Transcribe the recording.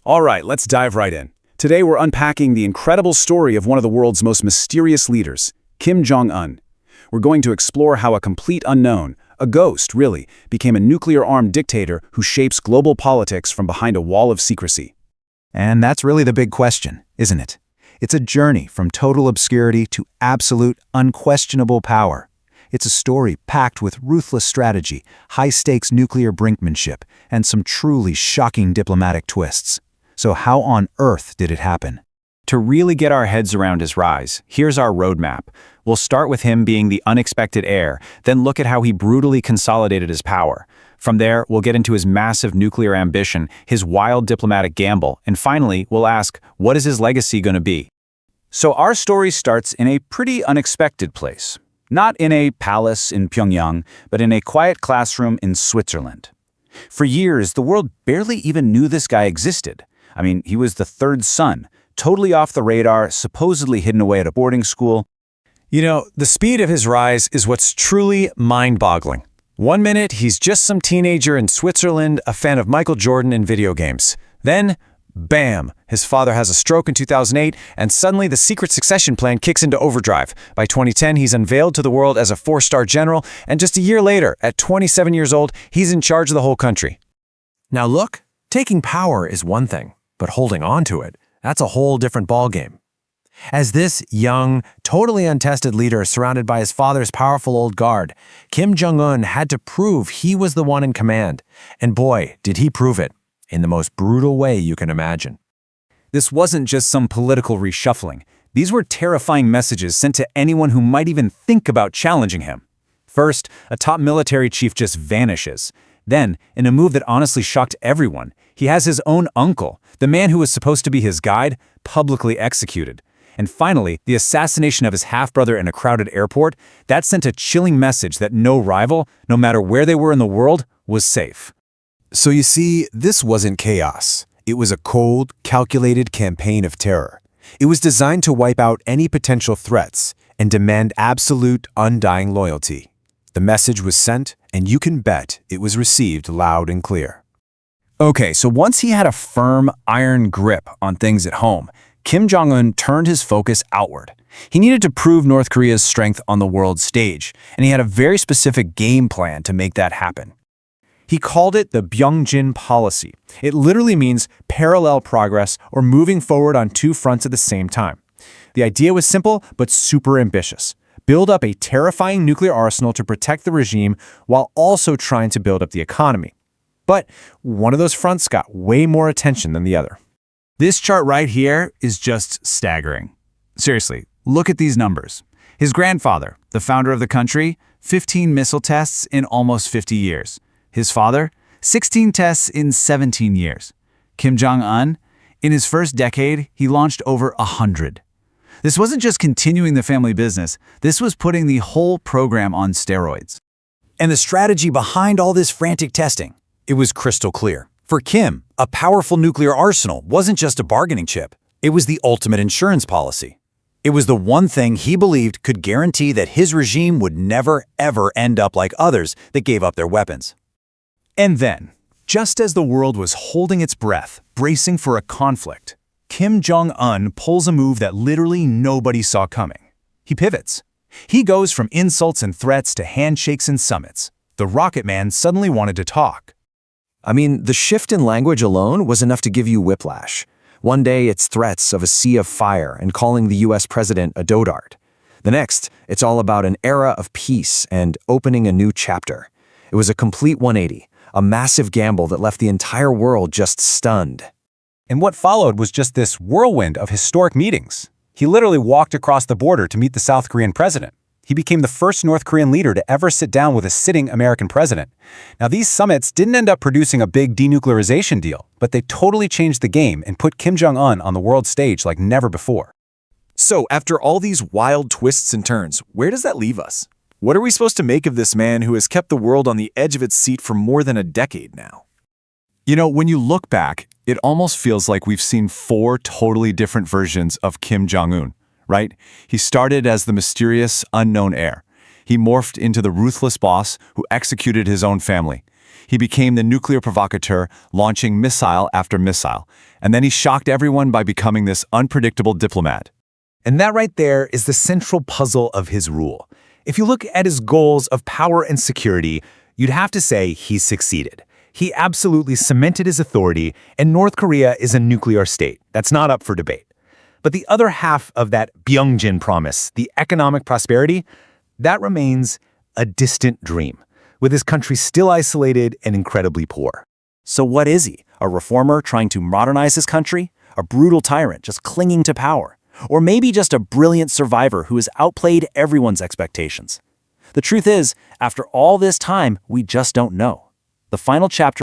All right, let's dive right in. Today we're unpacking the incredible story of one of the world's most mysterious leaders, Kim Jong Un. We're going to explore how a complete unknown, a ghost really, became a nuclear-armed dictator who shapes global politics from behind a wall of secrecy. And that's really the big question, isn't it? It's a journey from total obscurity to absolute, unquestionable power. It's a story packed with ruthless strategy, high-stakes nuclear brinkmanship, and some truly shocking diplomatic twists. So how on earth did it happen? To really get our heads around his rise, here's our roadmap. We'll start with him being the unexpected heir, then look at how he brutally consolidated his power. From there, we'll get into his massive nuclear ambition, his wild diplomatic gamble, and finally, we'll ask, what is his legacy going to be? So our story starts in a pretty unexpected place. Not in a palace in Pyongyang, but in a quiet classroom in Switzerland. For years, the world barely even knew this guy existed. I mean, he was the third son, totally off the radar, supposedly hidden away at a boarding school. You know, the speed of his rise is what's truly mind-boggling. One minute, he's just some teenager in Switzerland, a fan of Michael Jordan and video games. Then, bam, his father has a stroke in 2008, and suddenly the secret succession plan kicks into overdrive. By 2010, he's unveiled to the world as a 4-star general, and just a year later, at 27 years old, he's in charge of the whole country. Now look, taking power is one thing, but holding on to it, that's a whole different ballgame. As this young, totally untested leader surrounded by his father's powerful old guard, Kim Jong Un had to prove he was the one in command. And boy, did he prove it, in the most brutal way you can imagine. This wasn't just some political reshuffling. These were terrifying messages sent to anyone who might even think about challenging him. First, a top military chief just vanishes. Then, in a move that honestly shocked everyone, he has his own uncle, the man who was supposed to be his guide, publicly executed. And finally, the assassination of his half-brother in a crowded airport, that sent a chilling message that no rival, no matter where they were in the world, was safe. So you see, this wasn't chaos. It was a cold, calculated campaign of terror. It was designed to wipe out any potential threats and demand absolute, undying loyalty. The message was sent, and you can bet it was received loud and clear. Okay, so once he had a firm, iron grip on things at home, Kim Jong Un turned his focus outward. He needed to prove North Korea's strength on the world stage, and he had a very specific game plan to make that happen. He called it the Byungjin policy. It literally means parallel progress or moving forward on two fronts at the same time. The idea was simple but super ambitious. Build up a terrifying nuclear arsenal to protect the regime while also trying to build up the economy. But one of those fronts got way more attention than the other. This chart right here is just staggering. Seriously, look at these numbers. His grandfather, the founder of the country, 15 missile tests in almost 50 years. His father, 16 tests in 17 years. Kim Jong Un, in his first decade, he launched over 100. This wasn't just continuing the family business, this was putting the whole program on steroids. And the strategy behind all this frantic testing? It was crystal clear. For Kim, a powerful nuclear arsenal wasn't just a bargaining chip. It was the ultimate insurance policy. It was the one thing he believed could guarantee that his regime would never, ever end up like others that gave up their weapons. And then, just as the world was holding its breath, bracing for a conflict, Kim Jong Un pulls a move that literally nobody saw coming. He pivots. He goes from insults and threats to handshakes and summits. The Rocket Man suddenly wanted to talk. I mean, the shift in language alone was enough to give you whiplash. One day, it's threats of a sea of fire and calling the US president a dotard. The next, it's all about an era of peace and opening a new chapter. It was a complete 180, a massive gamble that left the entire world just stunned. And what followed was just this whirlwind of historic meetings. He literally walked across the border to meet the South Korean president. He became the first North Korean leader to ever sit down with a sitting American president. Now, these summits didn't end up producing a big denuclearization deal, but they totally changed the game and put Kim Jong Un on the world stage like never before. So, after all these wild twists and turns, where does that leave us? What are we supposed to make of this man who has kept the world on the edge of its seat for more than a decade now? You know, when you look back, it almost feels like we've seen 4 totally different versions of Kim Jong Un, right? He started as the mysterious, unknown heir. He morphed into the ruthless boss who executed his own family. He became the nuclear provocateur, launching missile after missile. And then he shocked everyone by becoming this unpredictable diplomat. And that right there is the central puzzle of his rule. If you look at his goals of power and security, you'd have to say he's succeeded. He absolutely cemented his authority, and North Korea is a nuclear state. That's not up for debate. But the other half of that Byungjin promise, the economic prosperity, that remains a distant dream, with his country still isolated and incredibly poor. So what is he? A reformer trying to modernize his country? A brutal tyrant just clinging to power? Or maybe just a brilliant survivor who has outplayed everyone's expectations? The truth is, after all this time, we just don't know. The final chapter